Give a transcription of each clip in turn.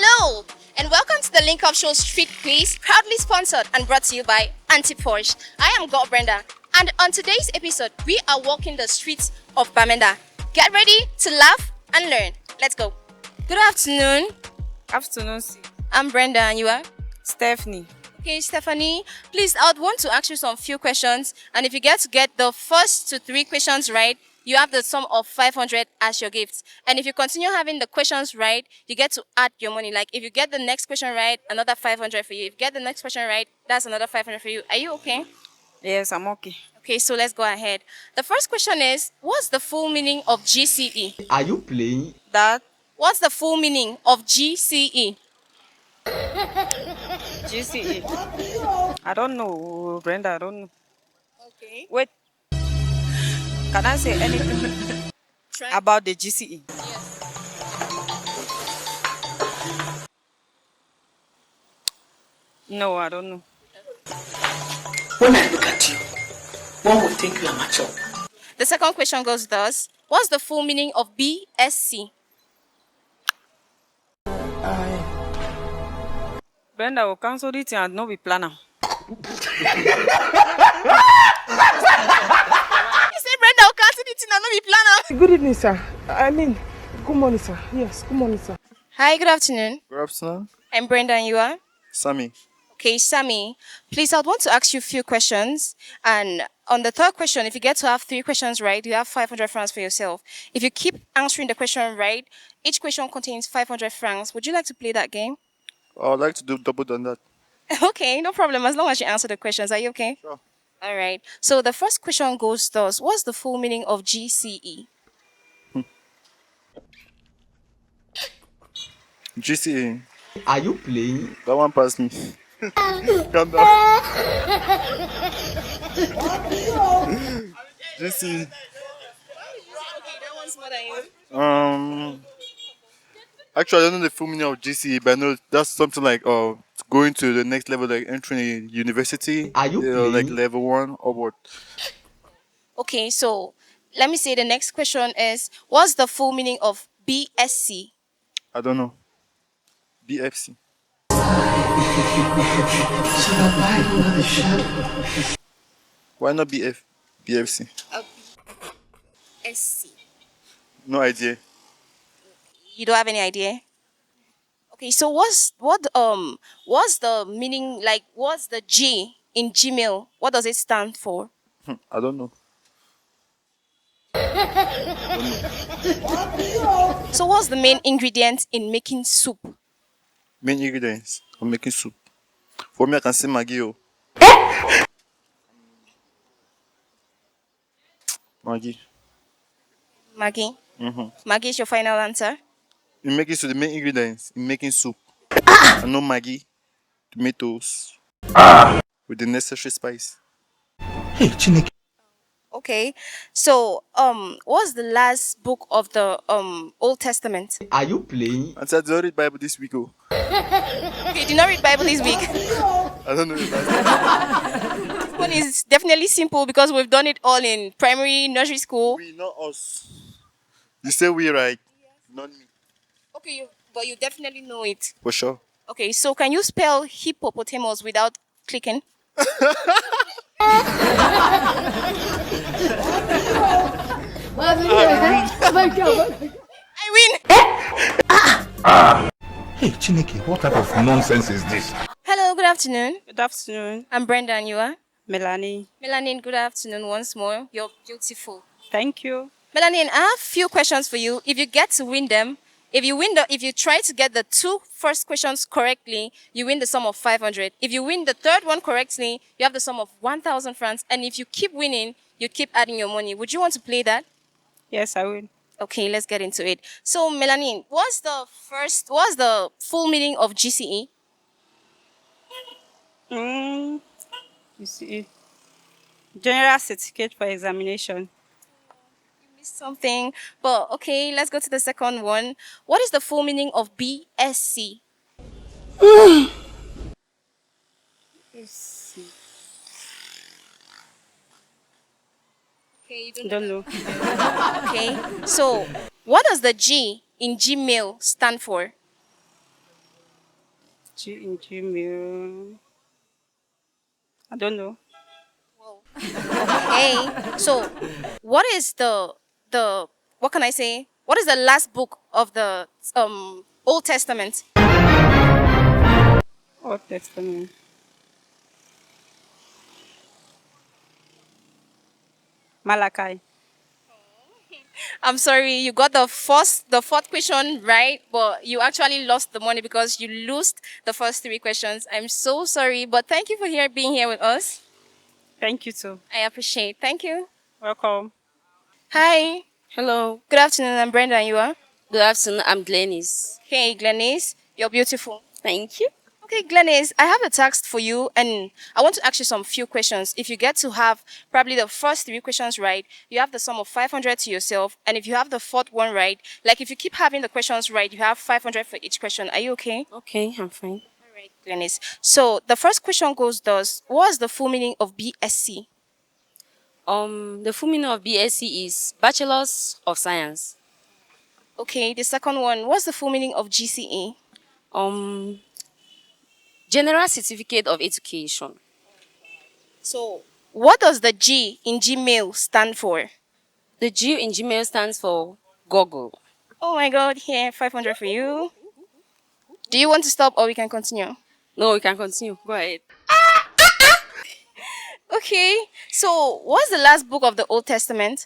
Hello, and welcome to the Link Up Show Street Quiz, proudly sponsored and brought to you by Anti-Porsche. I am God Brenda, and on today's episode, we are walking the streets of Bamenda. Get ready to laugh and learn. Let's go. Good afternoon. Afternoon, I'm Brenda, and you are? Stephanie. Okay, Stephanie, please, I would want to ask you some few questions, and if you get the first to three questions right, you have the sum of 500 as your gift. And if you continue having the questions right, you get to add your money. Like if you get the next question right, another 500 for you. If you get the next question right, that's another 500 for you. Are you okay? Yes, I'm okay. Okay, so let's go ahead. The first question is, what's the full meaning of GCE? Are you playing? That What's the full meaning of GCE? GCE. I don't know, Brenda. I don't know. Okay. Wait. Can I say anything Try. about the GCE? Yes. No, I don't know. When I look at you, one would think you are mature. The second question goes thus. What's the full meaning of BSc? Brenda will cancel it and not be planner. You say Brenda will cancel it and not be planner. Good evening, sir. Good morning, sir. Yes, good morning, sir. Hi, good afternoon. Good afternoon. I'm Brenda and you are? Sammy. Okay, Sammy, please, I would want to ask you a few questions. And on the third question, if you get to have three questions right, you have 500 francs for yourself. If you keep answering the question right, each question contains 500 francs. Would you like to play that game? I would like to do double than that. Okay, no problem. As long as you answer the questions. Are you okay? Sure. All right. So the first question goes thus. What's the full meaning of GCE? GCA. Are you playing? That one passed me. Calm down. GCE. Okay, that one's more than you. Actually, I don't know the full meaning of GCE, but I know that's something like going to the next level, like entering a university. Are you like playing? level 1 or what? Okay, so let me say the next question is, what's the full meaning of BSc? I don't know. BFC. Why not BFC? SC. No idea. You don't have any idea? Okay, so what's the meaning, like what's the G in Gmail? What does it stand for? I don't know. So what's the main ingredient in making soup? Main ingredients of making soup. For me, I can say Maggi. Maggi. Maggi? Maggi is your final answer? In making soup, the main ingredients in making soup. I know Maggi, tomatoes, with the necessary spice. Hey, Chineke. Okay. So what's the last book of the Old Testament? Are you playing? And so I did read Bible this week. Oh. Okay, you did not read Bible this week. I don't know the last. This one is definitely simple because we've done it all in primary, nursery school. We, not us. You say we, right? Not me. Okay, but you definitely know it. For sure. Okay, so can you spell hippopotamus without clicking? I win. Hey, Chineke, what type of nonsense is this? Hello, good afternoon. Good afternoon, I'm Brenda and you are? Melanie. Melanin, good afternoon once more. You're beautiful. Thank you. Melanin, I have a few questions for you. If you get to win them, if you try to get the two first questions correctly, you win the sum of 500. If you win the third one correctly, you have the sum of 1,000 francs. And if you keep winning, you keep adding your money. Would you want to play that? Yes, I will. Okay, let's get into it. So, Melanin, what's the full meaning of GCE? You see, General Certificate for Examination. Something, but okay, let's go to the second one. What is the full meaning of BSc? Okay, you Don't know. Okay, so what does the G in Gmail stand for? G in Gmail. I don't know. Okay. So, what is the what can I say? What is the last book of the Old Testament? Old Testament. Malachi. I'm sorry, you got the fourth question right, but you actually lost the money because you lost the first three questions. I'm so sorry, but thank you for being here with us. Thank you too. I appreciate. Thank you. Welcome. Hi. Hello. Good afternoon. I'm Brenda, and you are? Good afternoon. I'm Glennis. Hey, Glenys. You're beautiful. Thank you. Okay, Glenys, I have a task for you, and I want to ask you some few questions. If you get to have probably the first three questions right, you have the sum of 500 to yourself. And if you have the fourth one right, like if you keep having the questions right, you have 500 for each question. Are you okay? Okay, I'm fine. All right, Glenys. So the first question goes thus: what's the full meaning of BSc? The full meaning of BSc is Bachelor's of Science. Okay, the second one: what's the full meaning of GCE? Um, General Certificate of Education. So, what does the G in Gmail stand for? The G in Gmail stands for Google. Oh my God! Here, 500 for you. Do you want to stop or we can continue? No, we can continue. Go ahead. Okay, so what's the last book of the Old Testament?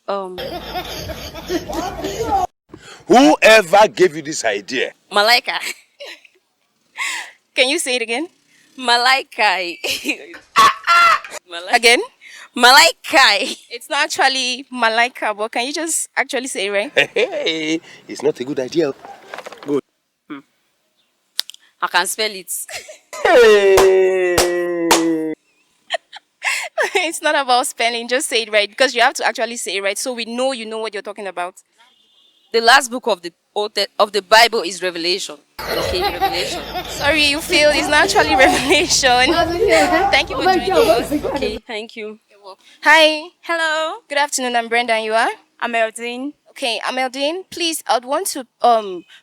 Um, Whoever gave you this idea? Malaika. Can you say it again? Malaikai. Again? Malaikai. It's not actually Malaika, but can you just actually say it right? Hey, it's not a good idea. I can spell it. It's not about spelling, just say it right because you have to actually say it right so we know you know what you're talking about. The last book of the of the Bible is Revelation. Okay, Revelation. Sorry, you feel it's not actually Revelation. Thank you for joining us. Okay, thank you. Hi, Hello. good afternoon. I'm Brenda, and you are? I'm Eldine. Okay, Ameldine, please, I'd want to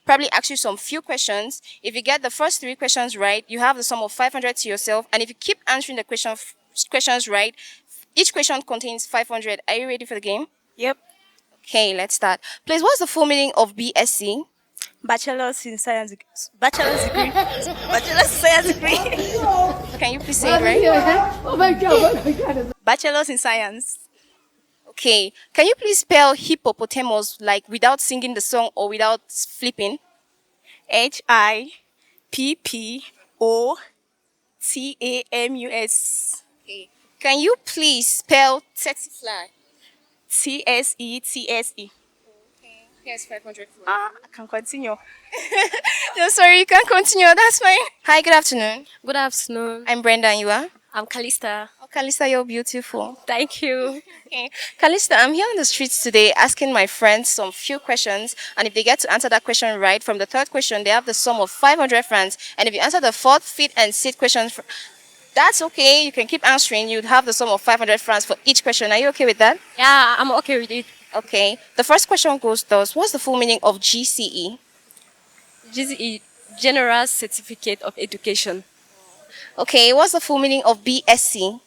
probably ask you some few questions. If you get the first three questions right, you have the sum of 500 to yourself. And if you keep answering the questions right, each question contains 500. Are you ready for the game? Yep. Okay, let's start. Please, what's the full meaning of BSc? Bachelor's in Science. Bachelor's degree. Bachelor's in Science degree. Can you please say it right? Bachelor's in Science. Okay, can you please spell hippopotamus like without singing the song or without flipping? Hippotamus. Okay. Can you please spell Tsetsefly? Tsetse. Yes, 500 for I can continue. No, sorry, you can't continue. That's fine. Hi, good afternoon. Good afternoon. I'm Brenda, and you are? I'm Kalista. Oh, Kalista, you're beautiful. Thank you. Okay. Kalista, I'm here on the streets today asking my friends some few questions. And if they get to answer that question right, from the third question, they have the sum of 500 francs. And if you answer the fourth, fifth, and sixth questions, that's okay. You can keep answering. You'd have the sum of 500 francs for each question. Are you okay with that? Yeah, I'm okay with it. Okay. The first question goes thus: what's the full meaning of GCE? GCE, General Certificate of Education. Okay. What's the full meaning of BSc?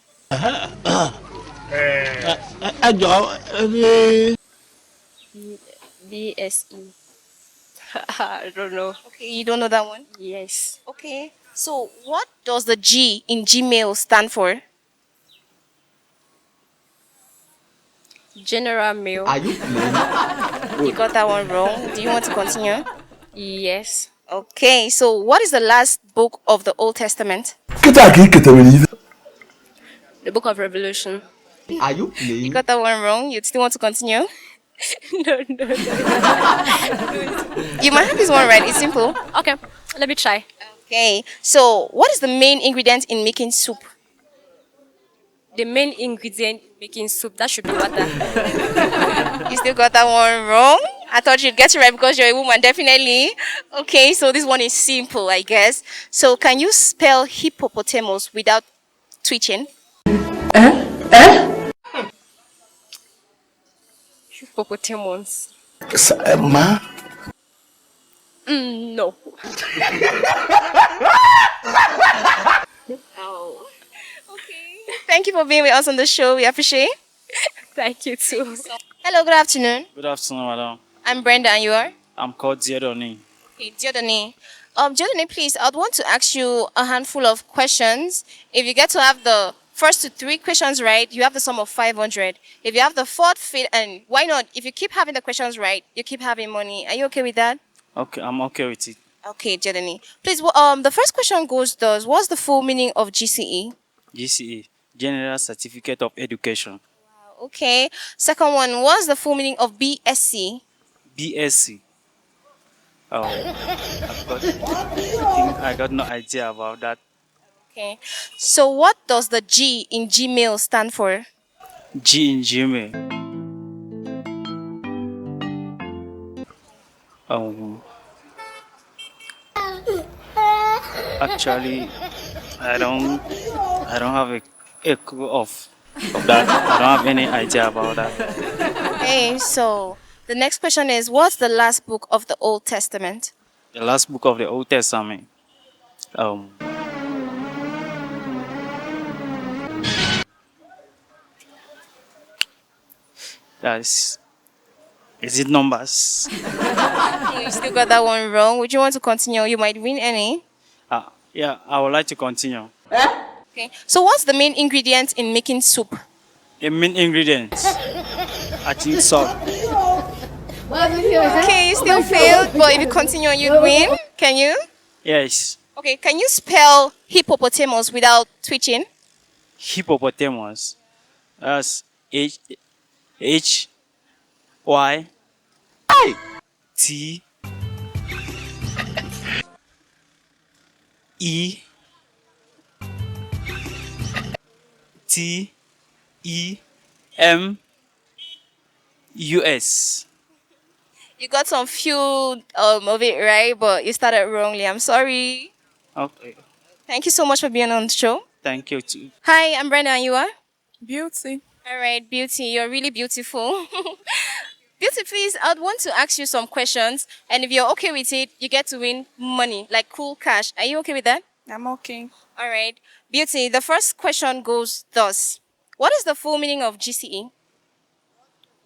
BSE. I don't know. Okay, you don't know that one? Yes. Okay. So, what does the G in Gmail stand for? General Mail. Are you playing? You got that one wrong. Do you want to continue? Yes. Okay. So, what is the last book of the Old Testament? The Book of Revelation. Are you You playing? got that one wrong. You still want to continue? No. You might have this one right. It's simple. Okay, let me try. Okay. So, what is the main ingredient in making soup? The main ingredient in making soup, that should be water. You still got that one wrong. I thought you'd get it right because you're a woman, definitely. Okay, so this one is simple, I guess. So, can you spell hippopotamus without twitching? Hippopotamus. No. Oh. Okay. Thank you for being with us on the show. We appreciate. Thank you too. Hello, good afternoon. Good afternoon, madam. I'm Brenda and you are? I'm called Diodoni. Okay, Diodone. Diodone, please, I'd want to ask you a handful of questions. If you get to have the first to three questions right, you have the sum of 500. If you have the fourth fit, and why not? If you keep having the questions right, you keep having money. Are you okay with that? Okay, I'm okay with it. Okay, Diodone. Please, the first question goes thus. What's the full meaning of GCE? GCE, General Certificate of Education. Okay. Second one, what's the full meaning of BSc? BSc. Oh, I got no idea about that. Okay. So what does the G in Gmail stand for? G in Gmail. Um, Actually, I don't have a clue of that. I don't have any idea about that. Okay, so the next question is what's the last book of the Old Testament? The last book of the Old Testament. Um, that's is it Numbers? You still got that one wrong. Would you want to continue? You might win any. Yeah, I would like to continue. Okay. So what's the main ingredient in making soup? The main ingredients. I think salt. Okay, you still failed, but if you continue, you'd win. Can you? Yes. Okay, can you spell hippopotamus without twitching? Hippopotamus. That's HYTEmus. You got some few of it right, but you started wrongly. I'm sorry. Okay. Thank you so much for being on the show. Thank you too. Hi, I'm Brenda, and you are? Beauty. All right, Beauty, you're really beautiful. Beauty, please, I'd want to ask you some questions, and if you're okay with it, you get to win money, like cool cash. Are you okay with that? I'm okay. All right. Beauty, the first question goes thus. What is the full meaning of GCE?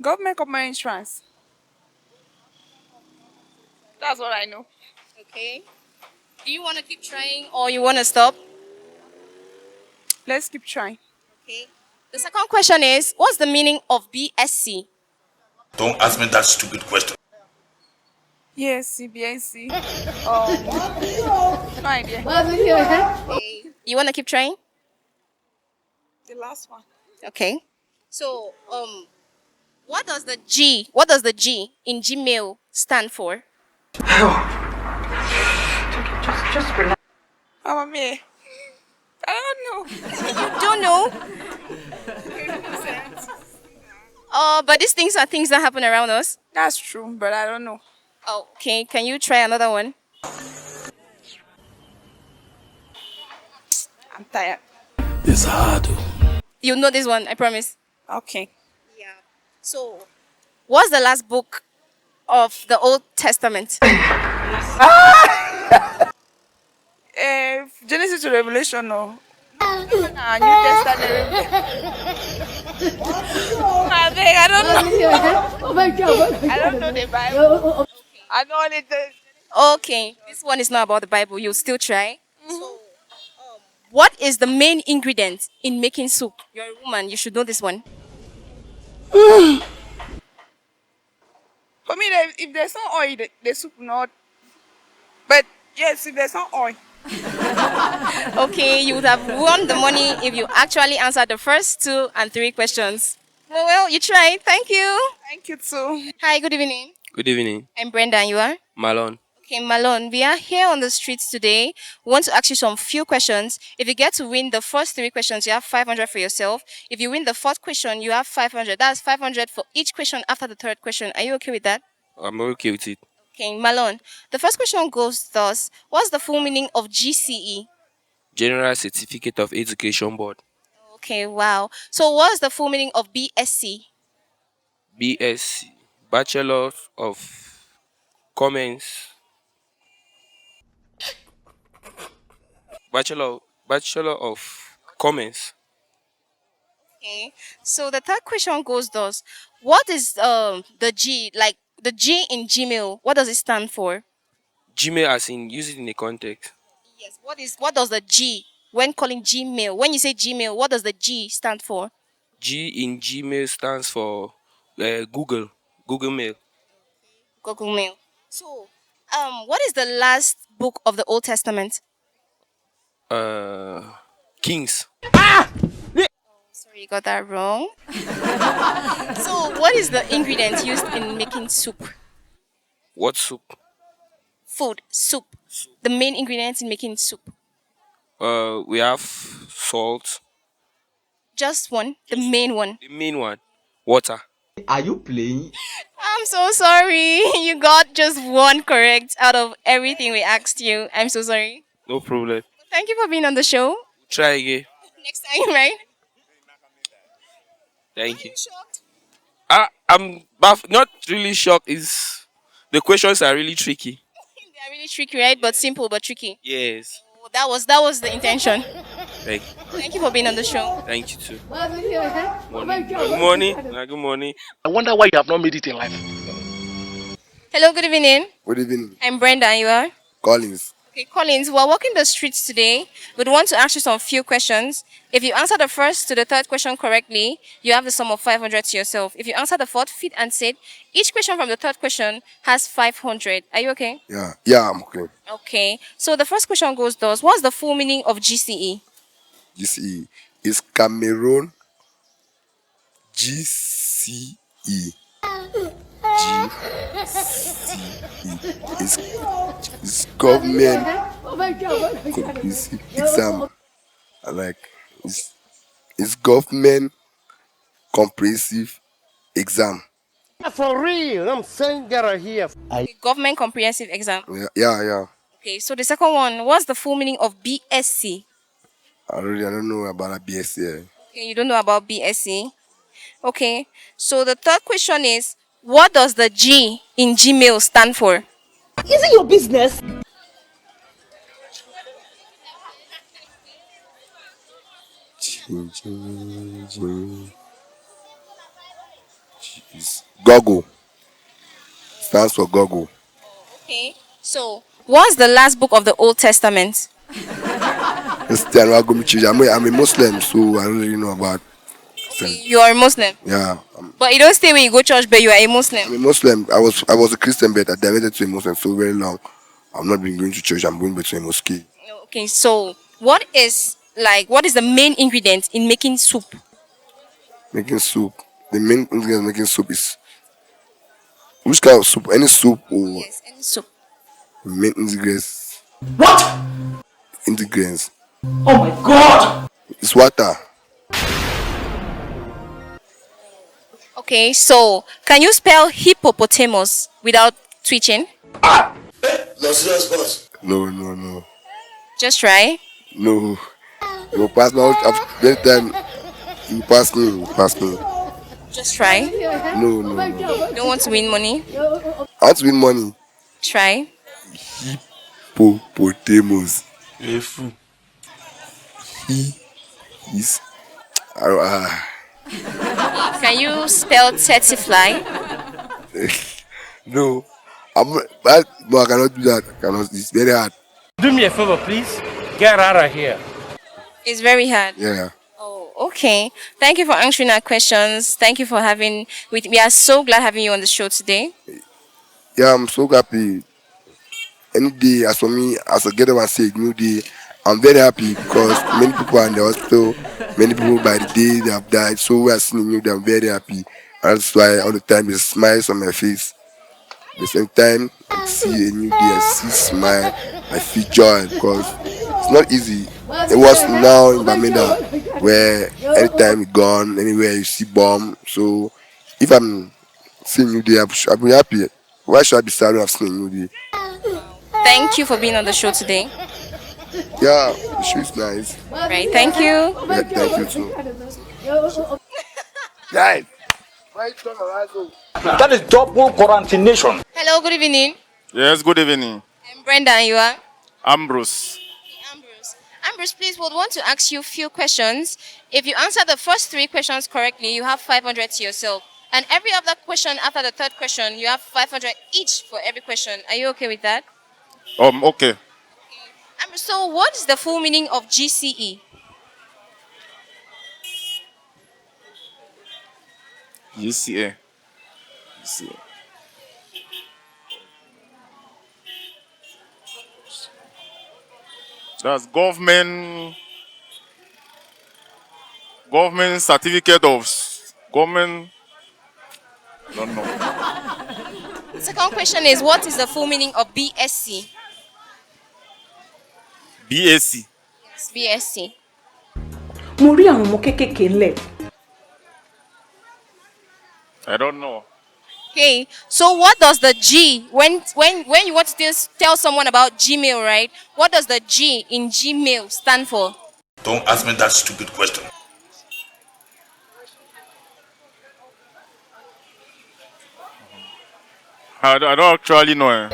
Government common insurance. That's what I know. Okay. Do you want to keep trying or you want to stop? Let's keep trying. Okay. The second question is, what's the meaning of BSc? Don't ask me that stupid question. Yes, CBSC. No idea. Okay. You want to keep trying? The last one. Okay. So, what does the G in Gmail stand for? Mama me. I don't know. You don't know? But these things are things that happen around us. That's true, but I don't know. Oh, okay. Can you try another one? I'm tired. It's hard. You know this one, I promise. Okay. Yeah. So, what's the last book of the Old Testament? Genesis to Revelation, no. New Testament. I beg, I don't know. I don't know the Bible. I know only the. Okay. This one is not about the Bible. You'll still try. So, what is the main ingredient in making soup? You're a woman. You should know this one. For me, if there's no oil, the soup not. But yes, if there's no oil. Okay, you would have won the money if you actually answered the first 2 and 3 questions. Well, you tried. Thank you. Thank you too. Hi, good evening. Good evening, I'm Brenda, and you are? Malone. Okay, Malone, we are here on the streets today. We want to ask you some few questions. If you get to win the first 3 questions, you have 500 for yourself. If you win the fourth question, you have 500. That's 500 for each question after the third question. Are you okay with that? I'm okay with it. Okay, Malone. The first question goes thus. What's the full meaning of GCE? General Certificate of Education Board. Okay, wow. So what's the full meaning of BSc? BSc, Bachelor of Commerce Bachelor of Commerce. Okay. So the third question goes thus: what is the G, like the G in Gmail? What does it stand for? Gmail as in use it in a context. Yes. What does the G when calling Gmail? When you say Gmail, what does the G stand for? G in Gmail stands for Google. Google Mail. Google Mail. So, what is the last book of the Old Testament? Uh, Kings. Sorry, you got that wrong. So, what is the ingredient used in making soup? What soup? Food, soup. The main ingredients in making soup. We have salt. Just one, the main one. The main one, water. Are you playing? I'm so sorry. You got just one correct out of everything we asked you. I'm so sorry. No problem. Thank you for being on the show. Try again. Next time, right? Thank you. Shocked. I'm not really shocked. Is the questions are really tricky. They're really tricky, right? But simple, but tricky. Yes. Oh, that was the intention. Thank, Thank you for being on the show. thank you too. Morning. Good morning. Good morning. I wonder why you have not made it in life. Hello, good evening. Good evening, I'm Brenda, and you are? Collins. Okay, Collins, we're walking the streets today. We'd want to ask you some few questions. If you answer the first to the third question correctly, you have the sum of 500 to yourself. If you answer the fourth, fifth, and sixth, each question from the third question has 500. Are you okay? Yeah, I'm okay. Okay. So the first question goes thus: what's the full meaning of GCE? GCE is Cameroon. GCE. Is government comprehensive exam. I like it's government comprehensive exam. The government comprehensive exam. Yeah. Okay. So the second one: what's the full meaning of BSc? I don't know about a BSc. Okay, you don't know about BSc. Okay. So the third question is: what does the G in Gmail stand for? Is it your business? Google stands for Google. Okay. So what's the last book of the Old Testament? I'm a Muslim, so I don't really know about. You are a Muslim, Yeah, but you don't stay when you go church, but you are a Muslim. I'm a Muslim. I was a Christian, but I diverted to a Muslim so very long. I've not been going to church. I'm going back to a mosque. Okay. So what is the main ingredient in making soup? Making soup. The main ingredient making soup is which kind of soup? Any soup or Yes, any soup. main ingredients? What? Ingredients. Oh my god! It's water. Okay. So can you spell hippopotamus without twitching? No. Just try. No. You pass now. Every time you pass me, Just try. No. Don't want to win money. I want to win money. Try. Hippopotamus. He is. Can you spell fly? No. No, I cannot do that. I cannot. It's very hard. Do me a favor, please. Get out of here. It's very hard. Yeah. Oh, okay. Thank you for answering our questions. Thank you for having. We are so glad having you on the show today. Yeah, I'm so happy. Any day, as for me, as I get up and say a new day, I'm very happy because many people are in the hospital. Many people by the day they have died. So we are seeing a new day. I'm very happy. And that's why all the time there's smiles on my face. At the same time, I see a new day. I see smile. I feel joy because it's not easy. It was now in Bamenda where anytime you gone, anywhere you see bomb. So if I'm seeing a new day, I'll be happy. Why should I be sad when I've seen a new day? Thank you for being on the show today. Yeah, the show is nice. Right. Thank you. Yeah, thank you too. Guys, why you turn around so? That is double quarantination. Hello. Good evening. Yes, good evening. I'm Brenda, and you are? Ambrose. Ambrose. Ambrose, please, would want to ask you a few questions. If you answer the first 3 questions correctly, you have 500 to yourself. And every other question after the third question, you have 500 each for every question. Are you okay with that? Okay. Ambrose, so what is the full meaning of GCE? UCA. UCA. That's government certificate of government. I don't know. Second question is, what is the full meaning of BSc? BAC. Yes, BSc. Mo rí àwọn ọmọ kéékèèké ńlẹ̀. I don't know. Okay, so what does the G, when you want to tell someone about Gmail, right? What does the G in Gmail stand for? Don't ask me that stupid question. I don't actually know.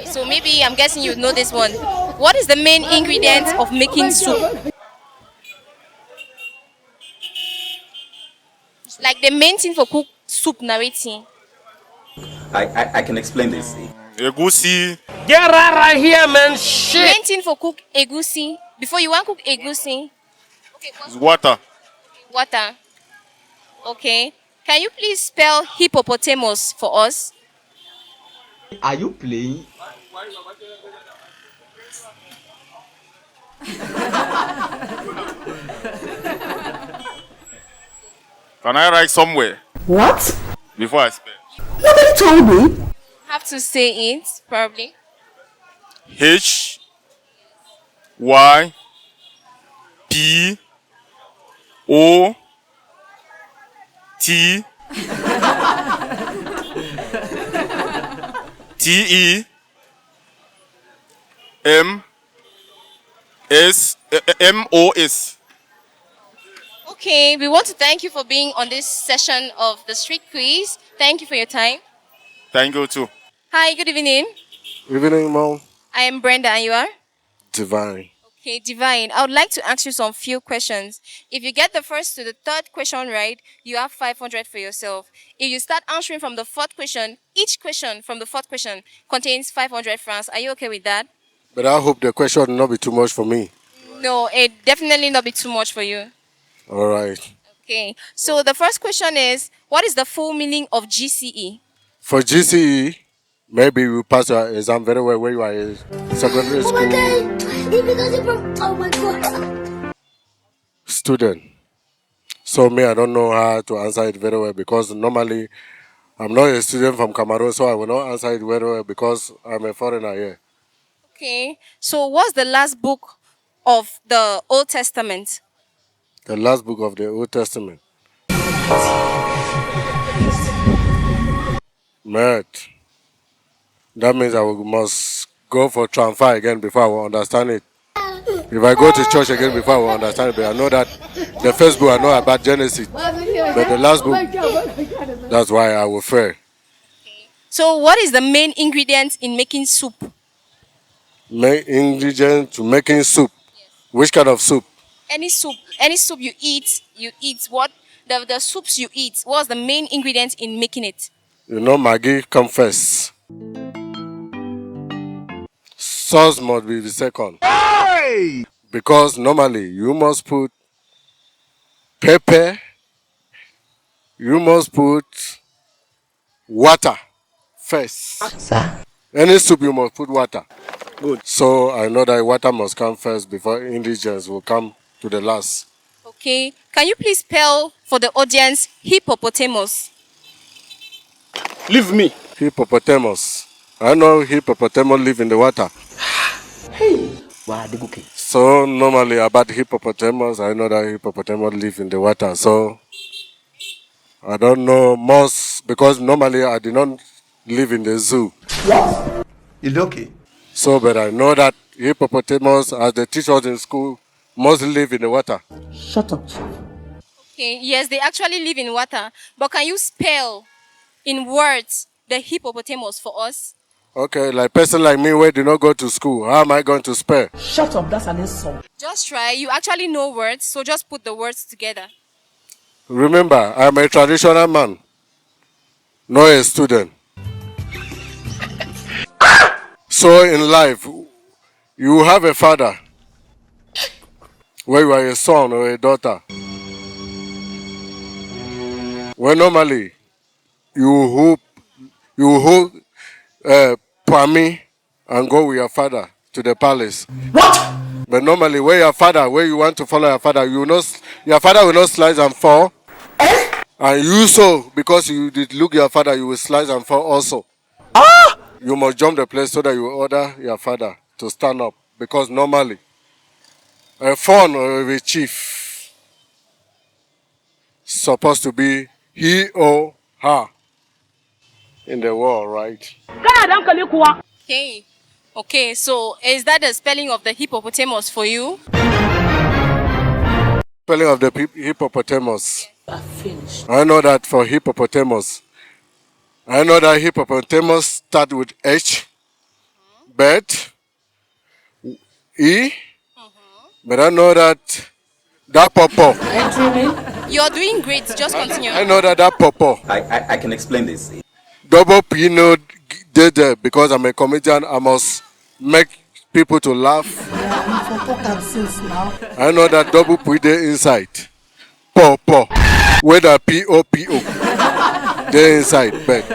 So maybe I'm guessing you know this one. What is the main ingredient of making soup? Like the main thing for cook soup narrating. I can explain this. Egusi. Get right here, man. Shit. Main thing for cook egusi. Before you want cook egusi. Okay, It's water. water. Okay. Can you please spell hippopotamus for us? Are you playing? Can I write somewhere What? before I spell? Nobody told me. Have to say it, probably. H Y P O T T E M S M O S. Okay, we want to thank you for being on this session of the street quiz. Thank you for your time. Thank you too. Hi, good evening. Evening, Mom. I am Brenda, and you are? Divine. Okay, Divine. I would like to ask you some few questions. If you get the first to the third question right, you have 500 for yourself. If you start answering from the fourth question, each question from the fourth question contains 500 francs. Are you okay with that? But I hope the question will not be too much for me. No, it definitely not be too much for you. All right. Okay, so the first question is, what is the full meaning of GCE? For GCE, maybe you pass your exam very well when you are in secondary school Oh my god. student. So me, I don't know how to answer it very well because normally I'm not a student from Cameroon, so I will not answer it very well because I'm a foreigner here. Okay, so what's the last book of the Old Testament? The last book of the Old Testament. Mate, that means must go for transfer again before I will understand it. If I go to church again before I will understand it, but I know that the first book I know about Genesis, but the last book, that's why I will fail. So what is the main ingredient in making soup? Main ingredient to making soup. Which kind of soup? Any soup you eat what the soups you eat, what's the main ingredient in making it? You know, Maggie come first. Sauce must be the second. Hey! Because normally you must put pepper, you must put water first. Sir. Any soup you must put water. Good. So I know that water must come first before ingredients will come to the last. Okay, can you please spell for the audience hippopotamus? Leave me. Hippopotamus. I know hippopotamus live in the water. Hey. Wow, the cookie. So normally about hippopotamus, I know that hippopotamus live in the water. So I don't know most because normally I did not live in the zoo. What? Is it okay? So, but I know that hippopotamus, as they teach us in school, must live in the water. Shut up. Okay, yes, they actually live in water. But can you spell in words the hippopotamus for us? Okay, like person like me where do not go to school, how am I going to spell? Shut up, that's an insult. Just try. You actually know words, so just put the words together. Remember, I'm a traditional man, not a student. So in life, you have a father, where you are a son or a daughter. Where normally you hope Pami and go with your father to the palace. What? But normally, where your father, where you want to follow your father, your father will not slice and fall. And you so, because you did look your father, you will slice and fall also. You must jump the place so that you order your father to stand up. Because normally, a fawn or a chief supposed to be he or her in the world, right? Okay. Okay, so is that the spelling of the hippopotamus for you? Spelling of the hippopotamus. I know that for hippopotamus. I know that hippopotamus start with H, bet, E, but I know that popo. You're doing great. Just continue. I know that popo. I can explain this. Double P no did there because I'm a comedian. I must make people to laugh. I know that double P there inside. Popo. Whether P-O-P-O. There inside. But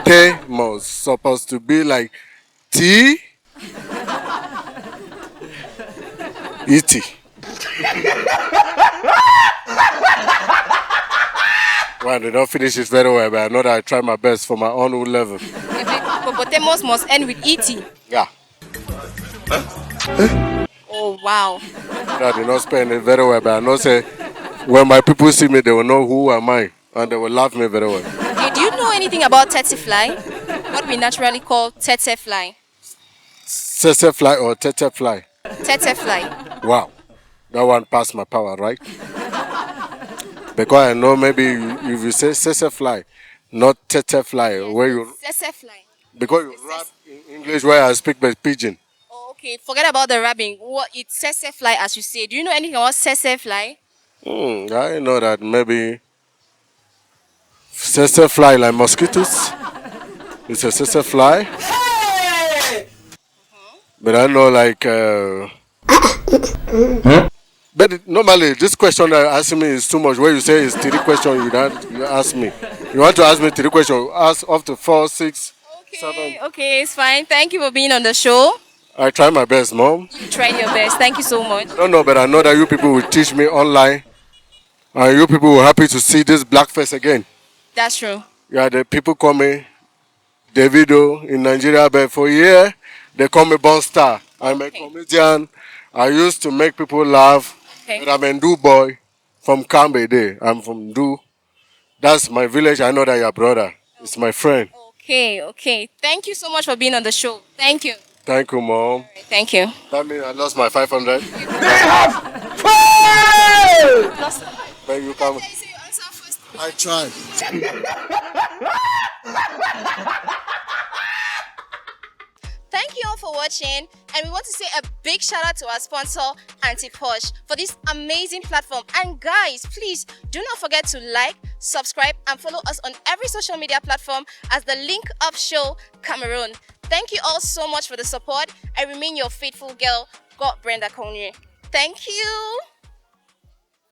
T must supposed to be like T E-T. Well, they don't finish it very well, but I know that I try my best for my own level. Hippopotamus must end with E-T. Yeah. Oh, wow. I did not spend it very well, but I know say when my people see me, they will know who am I, and they will laugh me very well. Okay, do you know anything about tsetse fly? What we naturally call tsetse fly. Tsetse fly or tete fly? Tsetse fly. Wow. That one passed my power, right? Because I know maybe if you say tsetse fly, not tete fly, Yes, where you... tsetse fly. Because you rap in English where I speak by pidgin. Oh, okay, forget about the rapping. What it's tsetse fly, as you say. Do you know anything about tsetse fly? I know that maybe tsetse fly like mosquitoes. It's a tsetse fly. But I know like... But normally this question that you ask me is too much. Where you say it's 3 questions, you ask me. You want to ask me 3 questions, ask up to 4, 6, 7. Okay, it's fine. Thank you for being on the show. I try my best, Mom. You tried your best. Thank you so much. I don't know, but I know that you people will teach me online. And you people will happy to see this black face again. That's true. Yeah, the people call me Davido in Nigeria, but for a year, they call me Born Star. I'm a comedian. I used to make people laugh. Okay. But I'm a Ndu boy from Kambede. I'm from Ndu. That's my village. I know that your brother. It's my friend. Okay, okay. Thank you so much for being on the show. Thank you. Thank you, Mom. Thank you. That means I lost my 500. But you come. I tried. Thank you all for watching, and we want to say a big shout out to our sponsor Anti-Posh for this amazing platform. And guys, please do not forget to like, subscribe and follow us on every social media platform as the Link Up Show Cameroon. Thank you all so much for the support. I remain your faithful girl, God Brenda Conye. Thank you.